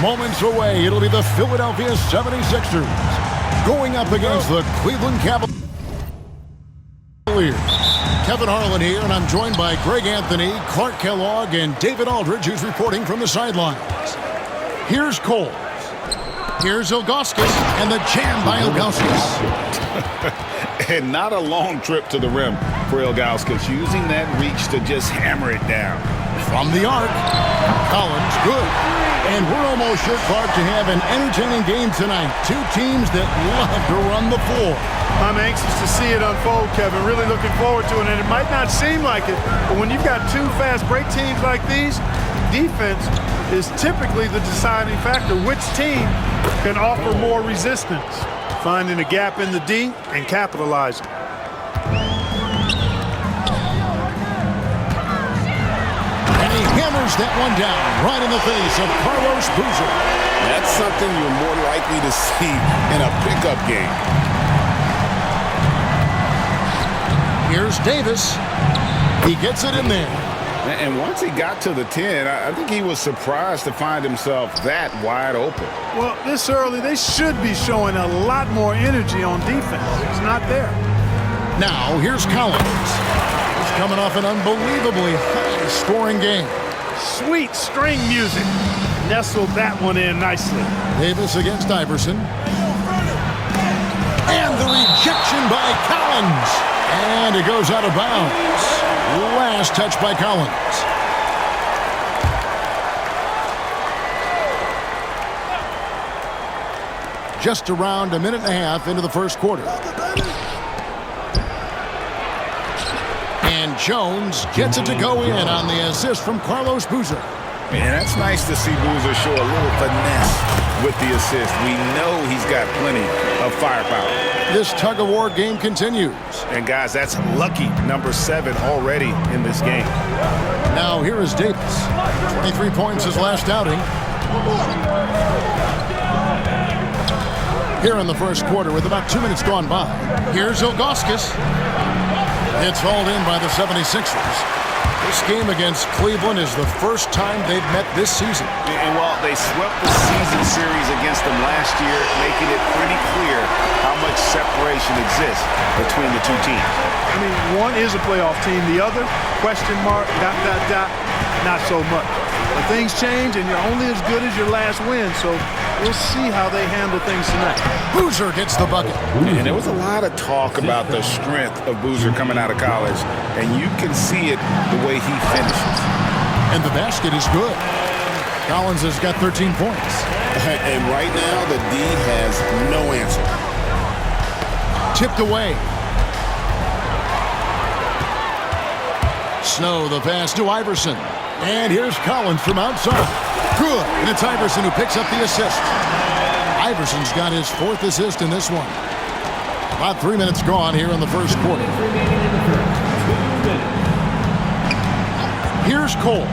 Moments away, it'll be the Philadelphia 76ers going up against the Cleveland Cavaliers. Kevin Harlan here, and I'm joined by Greg Anthony, Clark Kellogg, and David Aldridge, who's reporting from the sidelines. Here's Cole. Here's Ilgauskas, and the jam by Ilgauskas. And not a long trip to the rim for Ilgauskas, using that reach to just hammer it down. From the arc, Collins, good. And we're almost sure, Clark, to have an entertaining game tonight. Two teams that love to run the floor. I'm anxious to see it unfold, Kevin. Really looking forward to it. And it might not seem like it, but when you've got two fast break teams like these, defense is typically the deciding factor. Which team can offer more resistance? Finding a gap in the D and capitalizing. Hammers that one down right in the face of Carlos Boozer. That's something you're more likely to see in a pickup game. Here's Davis. He gets it in there. And once he got to the 10, I think he was surprised to find himself that wide open. Well, this early, they should be showing a lot more energy on defense. It's not there. Now, here's Collins. He's coming off an unbelievably high-scoring game. Sweet string music. Nestled that one in nicely. Davis against Iverson. And the rejection by Collins. And it goes out of bounds. Last touch by Collins. Just around a minute and a half into the first quarter. And Jones gets it to go in on the assist from Carlos Boozer. And that's nice to see Boozer show a little finesse with the assist. We know he's got plenty of firepower. This tug-of-war game continues. And, guys, that's lucky number 7 already in this game. Now here is Davis. 23 points his last outing. Here in the first quarter with about 2 minutes gone by. Here's Ilgauskas. It's hauled in by the 76ers. This game against Cleveland is the first time they've met this season. And while they swept the season series against them last year, making it pretty clear how much separation exists between the two teams. I mean, one is a playoff team. The other, question mark, ... not so much. But things change, and you're only as good as your last win, so we'll see how they handle things tonight. Boozer gets the bucket. And there was a lot of talk about the strength of Boozer coming out of college, and you can see it the way he finishes. And the basket is good. Collins has got 13 points. And right now, the D has no answer. Tipped away. Snow, the pass to Iverson. And here's Collins from outside. Good. And it's Iverson who picks up the assist. Iverson's got his 4th assist in this one. About 3 minutes gone here in the first quarter. Here's Cole.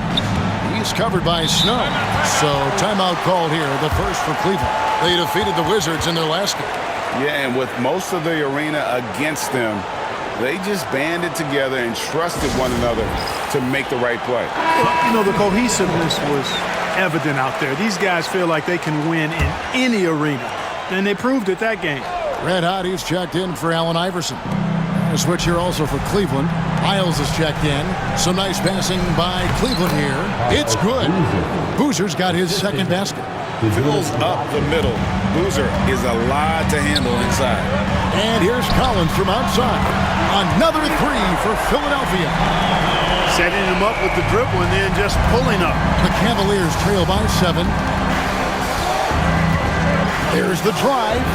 He's covered by Snow. So timeout called here, the first for Cleveland. They defeated the Wizards in their last game. Yeah, and with most of the arena against them, they just banded together and trusted one another to make the right play. Well, you know, the cohesiveness was evident out there. These guys feel like they can win in any arena, and they proved it that game. Red Hotties checked in for Allen Iverson. A switch here also for Cleveland. Isles has checked in. Some nice passing by Cleveland here. It's good. Boozer's got his second basket. Fills up the middle. Boozer is a lot to handle inside. And here's Collins from outside. Another 3 for Philadelphia. Setting him up with the dribble and then just pulling up. The Cavaliers trail by 7. There's the drive.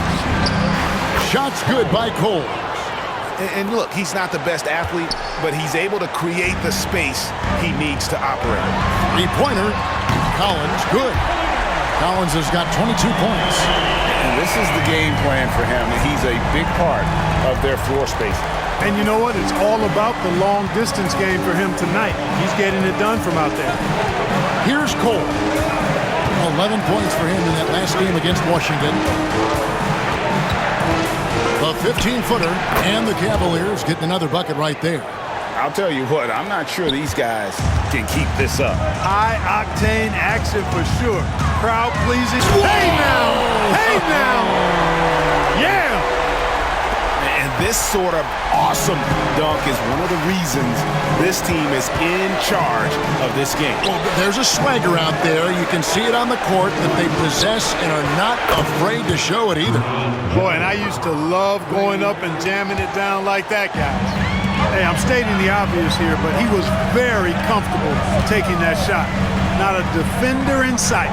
Shots good by Cole. And look, he's not the best athlete, but he's able to create the space he needs to operate. 3-pointer. Collins, good. Collins has got 22 points. And this is the game plan for him, and he's a big part of their floor spacing. And you know what? It's all about the long-distance game for him tonight. He's getting it done from out there. Here's Cole. 11 points for him in that last game against Washington. The 15-footer and the Cavaliers getting another bucket right there. I'll tell you what, I'm not sure these guys can keep this up. High-octane action for sure. crowd pleasing. Hey now! Hey now! Yeah! And this sort of awesome dunk is one of the reasons this team is in charge of this game. Well, there's a swagger out there. You can see it on the court that they possess and are not afraid to show it either. Boy, and I used to love going up and jamming it down like that, guys. Hey, I'm stating the obvious here, but he was very comfortable taking that shot. Not a defender in sight.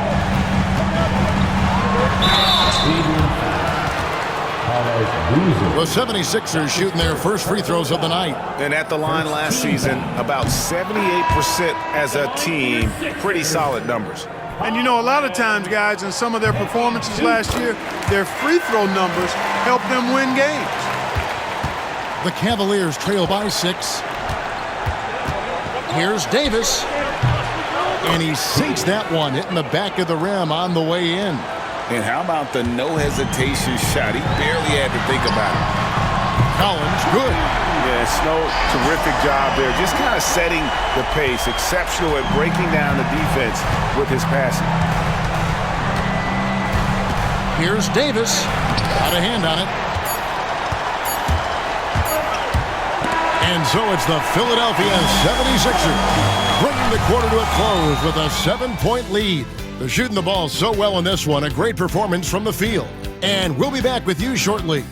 The 76ers shooting their first free throws of the night. And at the line last season, about 78% as a team. Pretty solid numbers. And you know, a lot of times, guys, in some of their performances last year, their free throw numbers helped them win games. The Cavaliers trail by 6. Here's Davis. And he sinks that one, hitting the back of the rim on the way in. And how about the no-hesitation shot? He barely had to think about it. Collins, good. Yeah, Snow, terrific job there. Just kind of setting the pace. Exceptional at breaking down the defense with his passing. Here's Davis. Got a hand on it. And so it's the Philadelphia 76ers bringing the quarter to a close with a 7-point lead. They're shooting the ball so well in this one. A great performance from the field. And we'll be back with you shortly.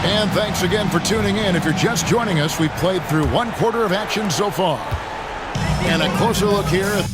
And thanks again for tuning in. If you're just joining us, we've played through one quarter of action so far. And a closer look here at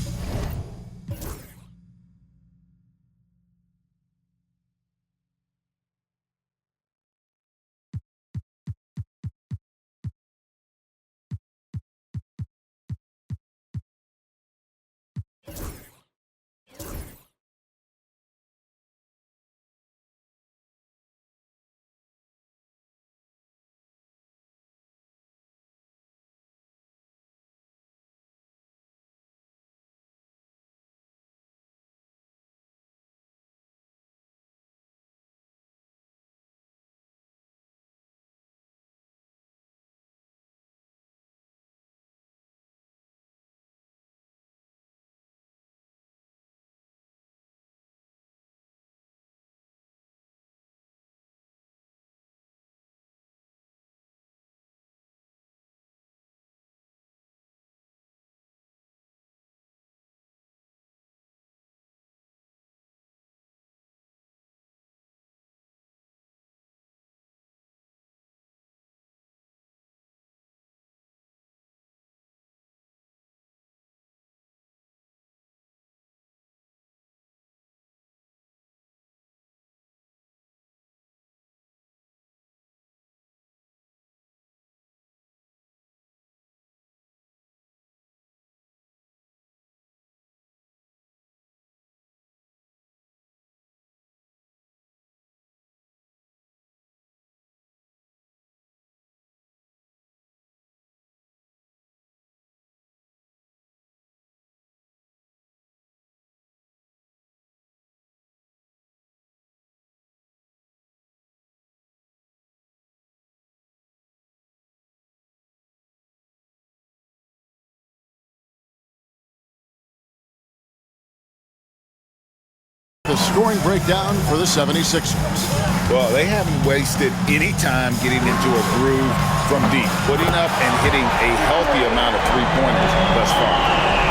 the scoring breakdown for the 76ers. Well, they haven't wasted any time getting into a groove from deep, putting up and hitting a healthy amount of three-pointers thus far.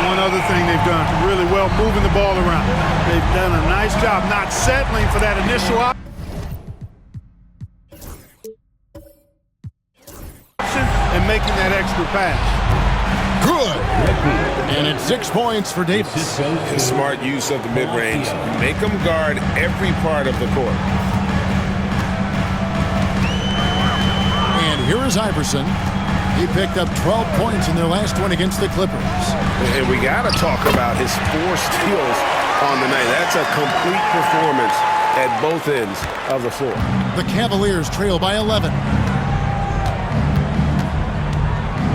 One other thing they've done really well, moving the ball around. They've done a nice job not settling for that initial option and making that extra pass. Good. And it's 6 points for Davis. Smart use of the mid-range. Make them guard every part of the court. And here is Iverson. He picked up 12 points in their last one against the Clippers. And we got to talk about his 4 steals on the night. That's a complete performance at both ends of the floor. The Cavaliers trail by 11.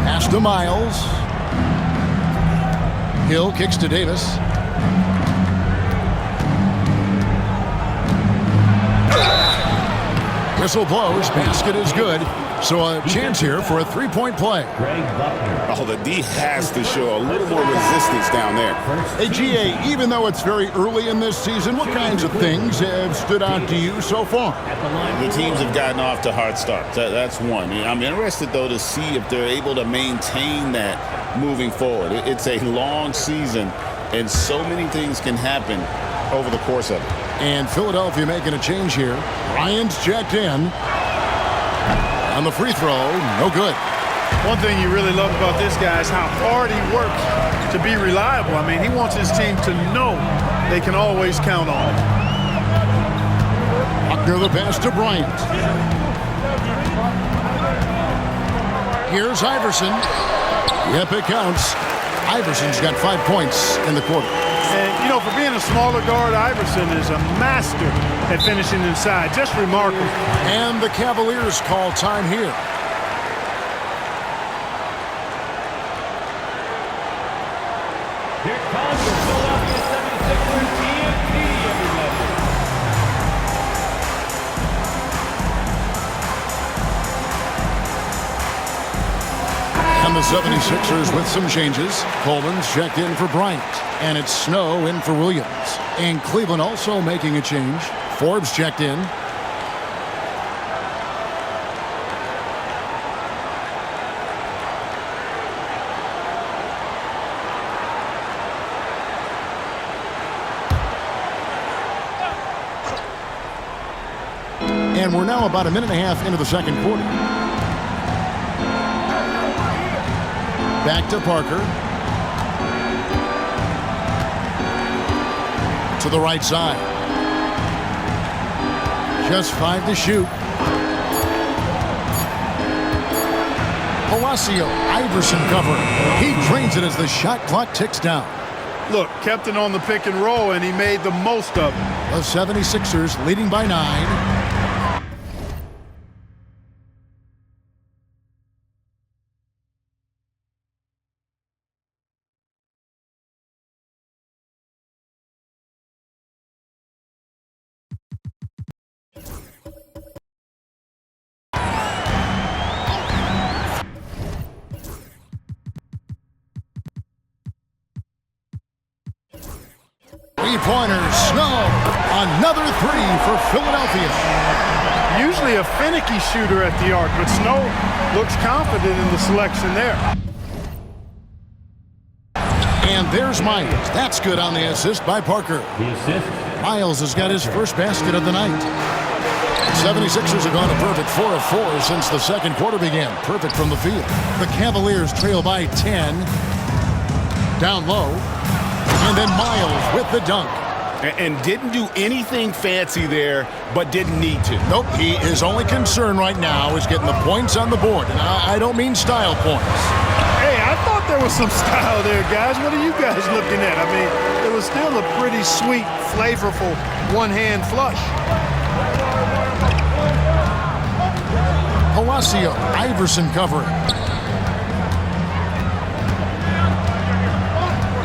Pass to Miles. Hill kicks to Davis. Whistle blows. Basket is good. So a chance here for a three-point play. Oh, the D has to show a little more resistance down there. Hey, GA, even though it's very early in this season, what kinds of things have stood out to you so far? The teams have gotten off to hard starts. That's one. I'm interested, though, to see if they're able to maintain that moving forward. It's a long season, and so many things can happen over the course of it. And Philadelphia making a change here. Ryan's checked in. On the free throw, no good. One thing you really love about this guy is how hard he works to be reliable. I mean, he wants his team to know they can always count on him. Buckner the pass to Bryant. Here's Iverson. Yep, it counts. Iverson's got 5 points in the quarter. And, you know, for being a smaller guard, Iverson is a master at finishing inside. Just remarkable. And the Cavaliers call time here. Here comes the Philadelphia 76ers EMP, everybody. And the 76ers with some changes. Coleman's checked in for Bryant. And it's Snow in for Williams. And Cleveland also making a change. Forbes checked in. And we're now about a minute and a half into the second quarter. Back to Parker. To the right side. Just 5 to shoot. Palacio, Iverson cover. He drains it as the shot clock ticks down. Look, kept it on the pick and roll, and he made the most of it. The 76ers leading by 9. Three-pointers, Snow. Another 3 for Philadelphia. Usually a finicky shooter at the arc, but Snow looks confident in the selection there. And there's Myers. That's good on the assist by Parker. The assist. Miles has got his first basket of the night. 76ers have gone a perfect 4 of 4 since the second quarter began. Perfect from the field. The Cavaliers trail by 10. Down low. And then Miles with the dunk. And didn't do anything fancy there, but didn't need to. Nope, his only concern right now is getting the points on the board. And I don't mean style points. Hey, I thought there was some style there, guys. What are you guys looking at? I mean, it was still a pretty sweet, flavorful one-hand flush. Palacio, Iverson covering.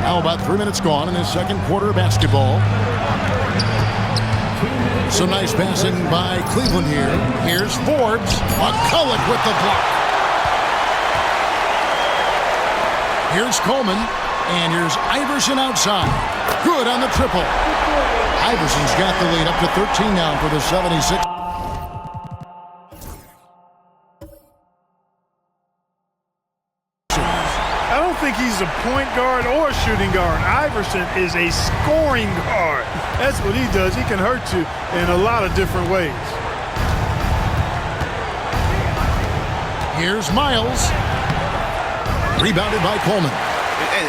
Now about 3 minutes gone in this second quarter of basketball. Some nice passing by Cleveland here. Here's Forbes. McCulloch with the block. Here's Coleman. And here's Iverson outside. Good on the triple. Iverson's got the lead up to 13 now for the 76ers. I don't think he's a point guard or a shooting guard. Iverson is a scoring guard. That's what he does. He can hurt you in a lot of different ways. Here's Miles. Rebounded by Coleman.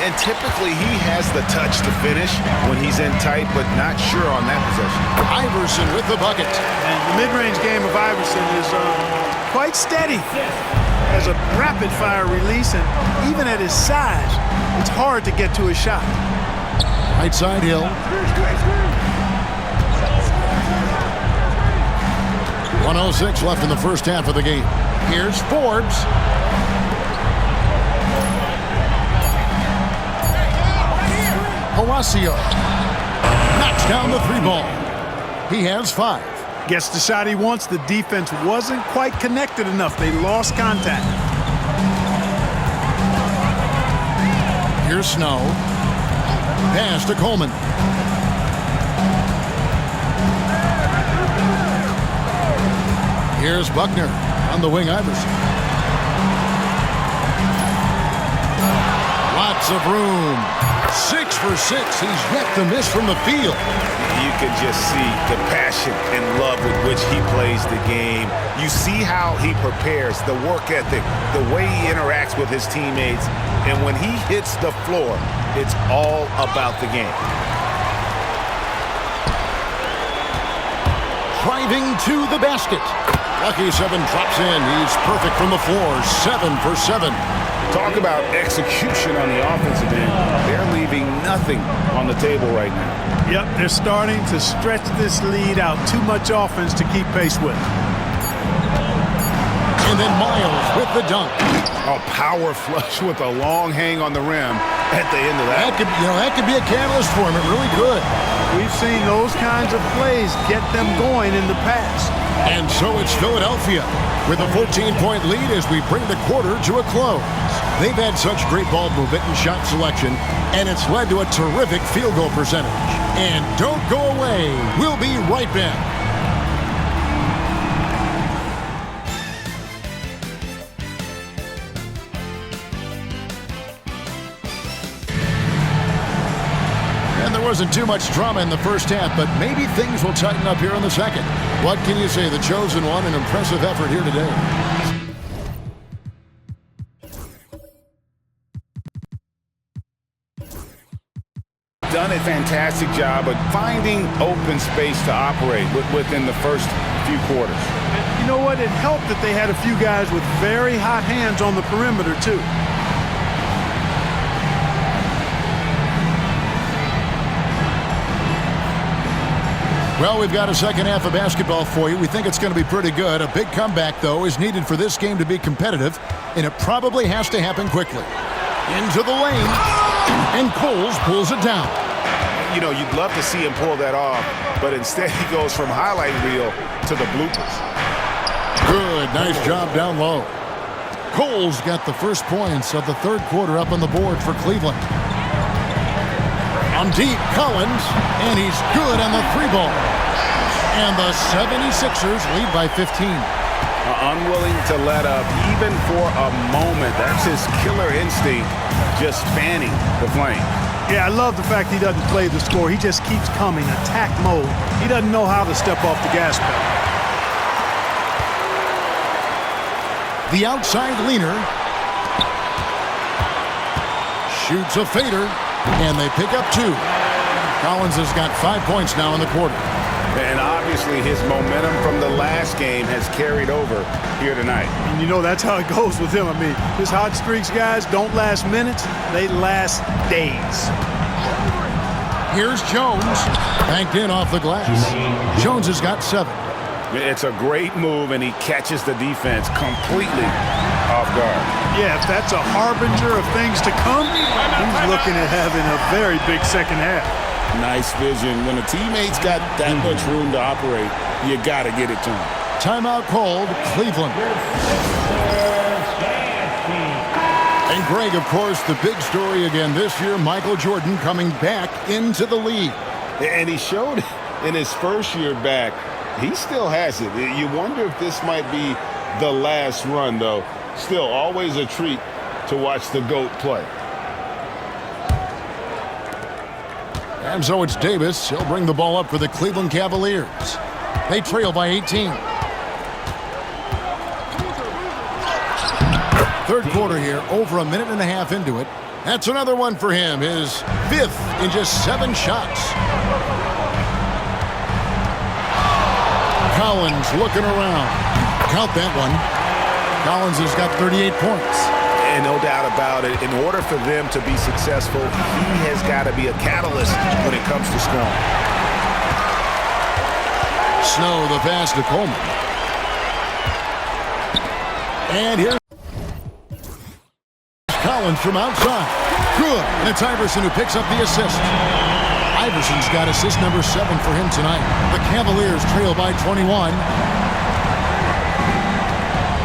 And typically he has the touch to finish when he's in tight, but not sure on that possession. Iverson with the bucket. And the mid-range game of Iverson is quite steady. Has a rapid-fire release, and even at his size, it's hard to get to his shot. Right side Hill. 1:06 left in the first half of the game. Here's Forbes. Palacio knocks down the 3 ball. He has 5. Gets the shot he wants. The defense wasn't quite connected enough. They lost contact. Here's Snow. Pass to Coleman. Here's Buckner on the wing. Iverson. Lots of room. 6 for 6. He's yet to miss from the field. You can just see the passion and love with which he plays the game. You see how he prepares, the work ethic, the way he interacts with his teammates. And when he hits the floor, it's all about the game. Driving to the basket. Lucky 7 drops in. He's perfect from the floor. 7 for 7. Talk about execution on the offensive end. They're leaving nothing on the table right now. Yep, they're starting to stretch this lead out. Too much offense to keep pace with. And then Miles with the dunk. A power flush with a long hang on the rim at the end of that. That could be a catalyst for him. It really could. We've seen those kinds of plays get them going in the past. And so it's Philadelphia with a 14-point lead as we bring the quarter to a close. They've had such great ball movement and shot selection, and it's led to a terrific field goal percentage. And don't go away. We'll be right back. And there wasn't too much drama in the first half, but maybe things will tighten up here in the second. What can you say? The chosen one, an impressive effort here today. Done a fantastic job of finding open space to operate within the first few quarters. You know what? It helped that they had a few guys with very hot hands on the perimeter, too. Well, we've got a second half of basketball for you. We think it's going to be pretty good. A big comeback, though, is needed for this game to be competitive, and it probably has to happen quickly. Into the lane, and Coles pulls it down. You know, you'd love to see him pull that off, but instead he goes from highlight reel to the bloopers. Good, nice job down low. Coles got the first points of the third quarter up on the board for Cleveland. On deep, Collins, and he's good on the 3-ball. And the 76ers lead by 15. Unwilling to let up even for a moment. That's his killer instinct, just fanning the flame. Yeah, I love the fact he doesn't play the score. He just keeps coming, attack mode. He doesn't know how to step off the gas pedal. The outside leaner. Shoots a fader, and they pick up 2. Collins has got 5 points now in the quarter. And obviously his momentum from the last game has carried over here tonight. And you know that's how it goes with him. I mean, his hot streaks, guys, don't last minutes. They last days. Here's Jones. Banked in off the glass. Jones has got 7. It's a great move, and he catches the defense completely off guard. Yeah, if that's a harbinger of things to come, he's looking at having a very big second half. Nice vision. When a teammate's got that much room to operate, you got to get it to him. Timeout called, Cleveland. And Greg, of course, the big story again this year, Michael Jordan coming back into the league. And he showed in his first year back, he still has it. You wonder if this might be the last run, though. Still, always a treat to watch the GOAT play. And so it's Davis. He'll bring the ball up for the Cleveland Cavaliers. They trail by 18. Third quarter here, over a minute and a half into it. That's another one for him, his 5th in just 7 shots. Collins looking around. Count that one. Collins has got 38 points. And no doubt about it, in order for them to be successful, he has got to be a catalyst when it comes to scoring. Snow, the pass to Coleman. And here's Collins from outside. Good. And it's Iverson who picks up the assist. Iverson's got assist number 7 for him tonight. The Cavaliers trail by 21.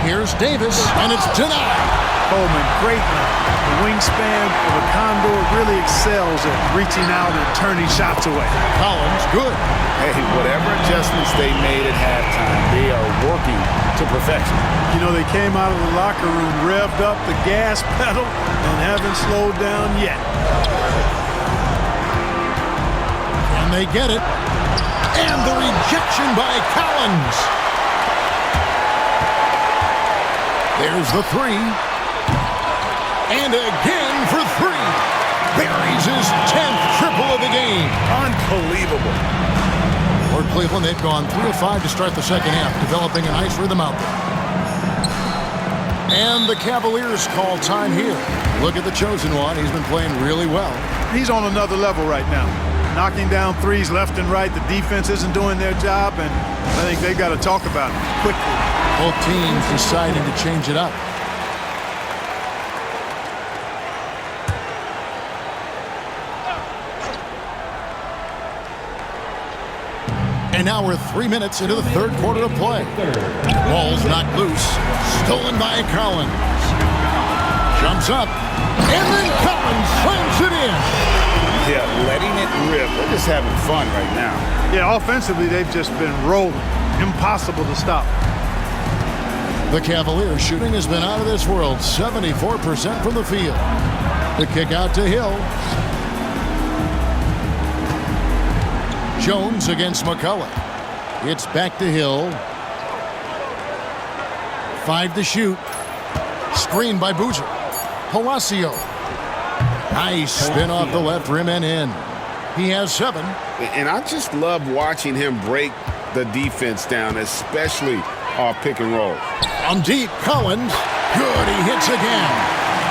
Here's Davis, and it's denied. Coleman, great man. The wingspan of a Condor really excels at reaching out and turning shots away. Collins, good. Hey, whatever adjustments they made at halftime, they are working to perfection. You know, they came out of the locker room, revved up the gas pedal, and haven't slowed down yet. And they get it. And the rejection by Collins. There's the 3. And again for 3. Buries his 10th triple of the game. Unbelievable. For Cleveland, they've gone 3 of 5 to start the second half, developing a nice rhythm out there. And the Cavaliers call time here. Look at the chosen one. He's been playing really well. He's on another level right now. Knocking down threes left and right. The defense isn't doing their job, and I think they've got to talk about it quickly. Both teams deciding to change it up. And now we're 3 minutes into the third quarter of play. Ball's knocked loose. Stolen by Collins. Jumps up. And then Collins slams it in. Yeah, letting it rip. They're just having fun right now. Yeah, offensively, they've just been rolling. Impossible to stop. The Cavaliers shooting has been out of this world. 74% from the field. The kick out to Hill. Jones against McCullough. It's back to Hill. 5 to shoot. Screen by Boozer. Palacio. Nice spin off the left rim and in. He has 7. And I just love watching him break the defense down, especially off pick and roll. From deep, Collins. Good, he hits again.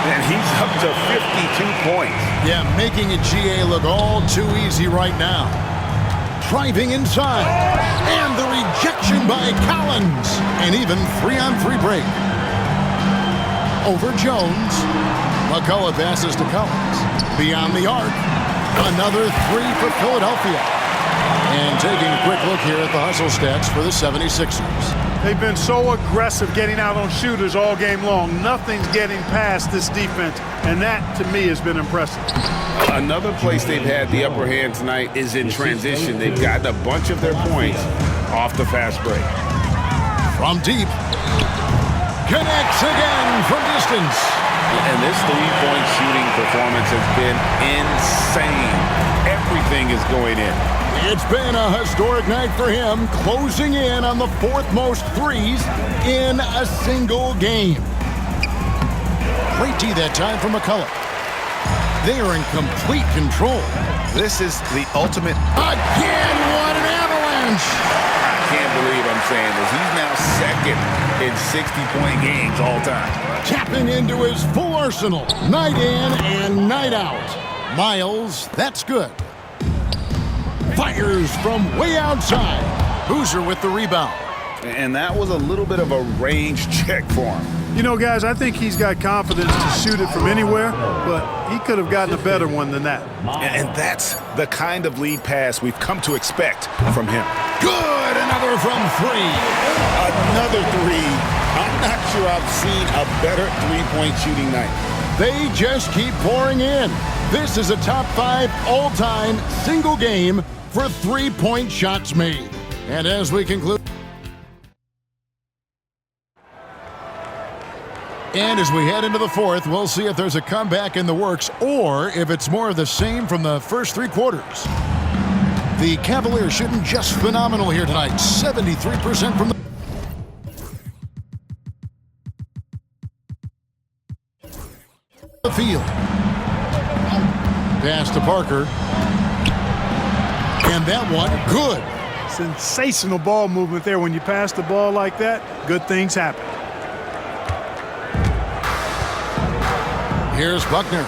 And he's up to 52 points. Yeah, making a GA look all too easy right now. Driving inside. And the rejection by Collins. An even 3-on-3 break. Over Jones. McCullough passes to Collins. Beyond the arc. Another 3 for Philadelphia. And taking a quick look here at the hustle stats for the 76ers. They've been so aggressive getting out on shooters all game long. Nothing's getting past this defense, and that, to me, has been impressive. Another place they've had the upper hand tonight is in transition. They've gotten a bunch of their points off the fast break. From deep. Connects again from distance. And this three-point shooting performance has been insane. Everything is going in. It's been a historic night for him, closing in on the 4th most threes in a single game. Great D that time for McCullough. They are in complete control. This is the ultimate. Again, what an avalanche! I can't believe I'm saying this. He's now second in 60-point games all time. Tapping into his full arsenal, night in and night out. Miles, that's good. Fires from way outside. Boozer with the rebound. And that was a little bit of a range check for him. You know, guys, I think he's got confidence to shoot it from anywhere, but he could have gotten a better one than that. And that's the kind of lead pass we've come to expect from him. Good, another from 3. Another 3. I'm not sure I've seen a better three-point shooting night. They just keep pouring in. This is a top 5 all-time single game for three-point shots made. And as we conclude, and as we head into the 4th, we'll see if there's a comeback in the works or if it's more of the same from the first 3 quarters. The Cavaliers shooting just phenomenal here tonight. 73% from the field. Pass to Parker. And that one, good. Sensational ball movement there. When you pass the ball like that, good things happen. Here's Buckner.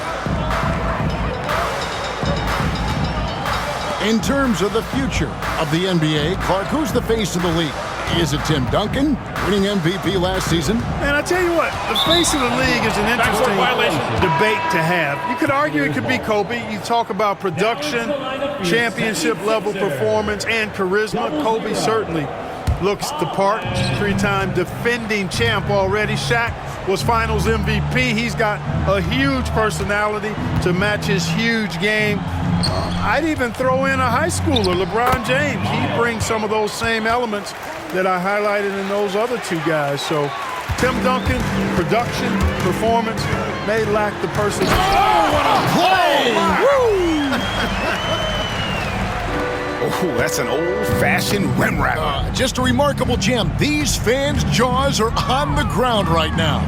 In terms of the future of the NBA, Clark, who's the face of the league? Is it Tim Duncan, winning MVP last season? And I tell you what, the face of the league is an interesting debate to have. You could argue it could be Kobe. You talk about production, championship-level performance, and charisma. Kobe certainly looks the part. Three-time defending champ already. Shaq was Finals MVP. He's got a huge personality to match his huge game. I'd even throw in a high schooler, LeBron James. He brings some of those same elements that I highlighted in those other two guys. So Tim Duncan, production, performance, may lack the personality. Oh, what a play! Oh, that's an old-fashioned rim wrapper. Just a remarkable gem. These fans' jaws are on the ground right now.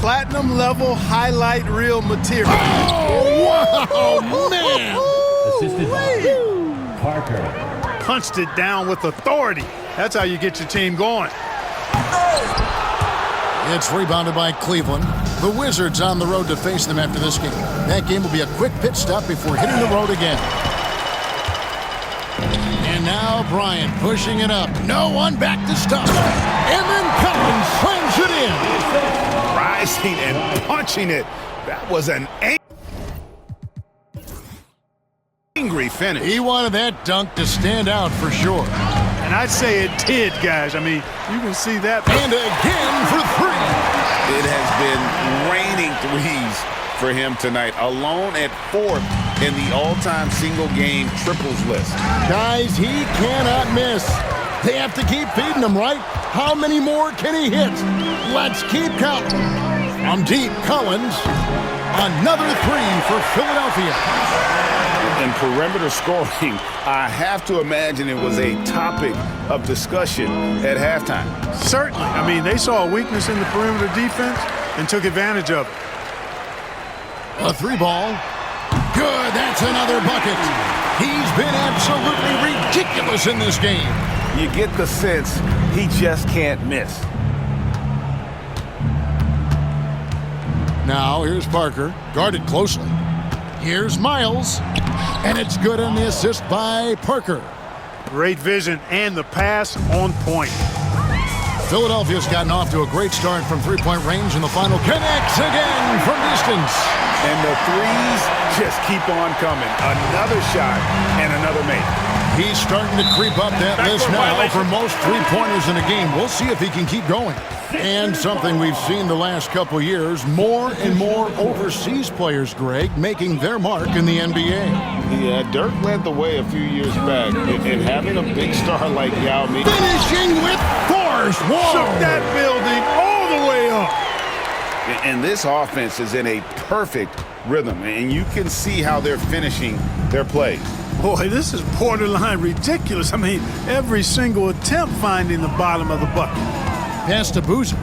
Platinum level highlight reel material. Oh, wow, man! Assisted Parker. Punched it down with authority. That's how you get your team going. It's rebounded by Cleveland. The Wizards on the road to face them after this game. That game will be a quick pit stop before hitting the road again. And now Bryant pushing it up. No one back to stop. And then Collins slams it in. Rising and punching it. That was an angry finish. He wanted that dunk to stand out for sure. And I'd say it did, guys. I mean, you can see that. And again for three. It has been raining threes for him tonight, alone at 4th in the all-time single-game triples list. Guys, he cannot miss. They have to keep feeding him, right? How many more can he hit? Let's keep counting. From deep, Collins. Another three for Philadelphia. And perimeter scoring, I have to imagine it was a topic of discussion at halftime. Certainly. I mean, they saw a weakness in the perimeter defense and took advantage of it. A three ball. Good. That's another bucket. He's been absolutely ridiculous in this game. You get the sense he just can't miss. Now, here's Parker, guarded closely. Here's Miles, and it's good on the assist by Parker. Great vision and the pass on point. Philadelphia's gotten off to a great start from three-point range in the final. Connects again from distance. And the threes just keep on coming. Another shot and another make. He's starting to creep up that list now for most three-pointers in a game. We'll see if he can keep going. And something we've seen the last couple years, more and more overseas players, Greg, making their mark in the NBA. Yeah, Dirk led the way a few years back, and having a big star like Yao Ming. Finishing with force. Whoa. Shook that building all the way up. And this offense is in a perfect rhythm, and you can see how they're finishing their plays. Boy, this is borderline ridiculous. I mean, every single attempt finding the bottom of the bucket. Pass to Boozer.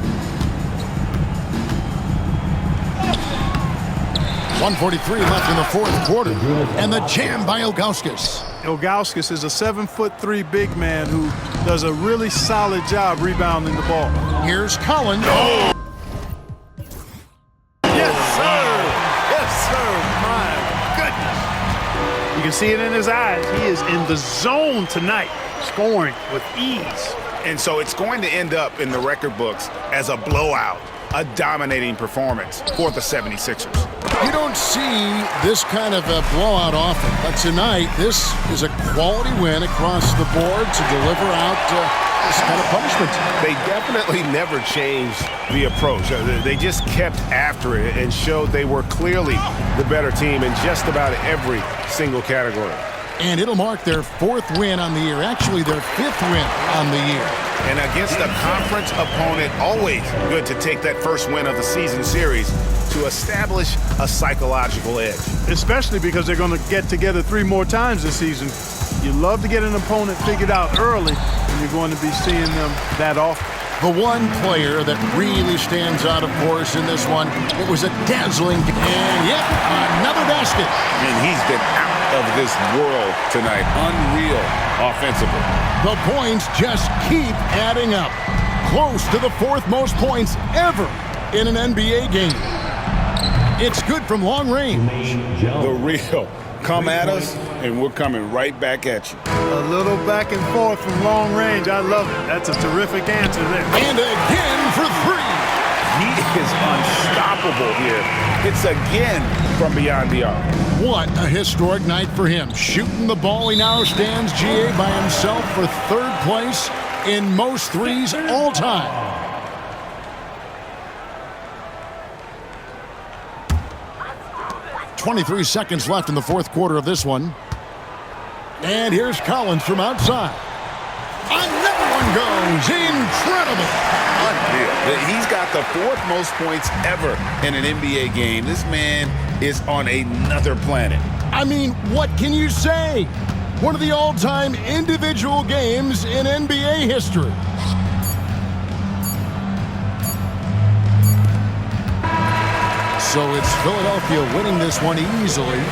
1:43 left in the fourth quarter. And the jam by Ilgauskas. Ilgauskas is a 7'3" big man who does a really solid job rebounding the ball. Here's Collins. Oh! Yes, sir! Yes, sir! My goodness! You can see it in his eyes. He is in the zone tonight, scoring with ease. And so it's going to end up in the record books as a blowout, a dominating performance for the 76ers. You don't see this kind of a blowout often, but tonight this is a quality win across the board to deliver out this kind of punishment. They definitely never changed the approach. They just kept after it and showed they were clearly the better team in just about every single category. And it'll mark their 4th win on the year, actually their 5th win on the year. And against a conference opponent, always good to take that first win of the season series to establish a psychological edge. Especially because they're going to get together 3 more times this season. You love to get an opponent figured out early, and you're going to be seeing them that often. The one player that really stands out, of course, in this one, it was a dazzling, and yep, another basket. And he's been out of this world tonight. Unreal offensively. The points just keep adding up. Close to the 4th most points ever in an NBA game. It's good from long range. The real Come at us, and we're coming right back at you. A little back and forth from long range. I love it. That's a terrific answer there. And again for three. He is unstoppable here. It's again from beyond the arc. What a historic night for him. Shooting the ball, he now stands GA by himself for third place in most threes all time. .23 seconds left in the fourth quarter of this one. And here's Collins from outside. Another one goes. Incredible. Unreal. He's got the fourth most points ever in an NBA game. This man is on another planet. I mean, what can you say? One of the all-time individual games in NBA history. So it's Philadelphia winning this one easily.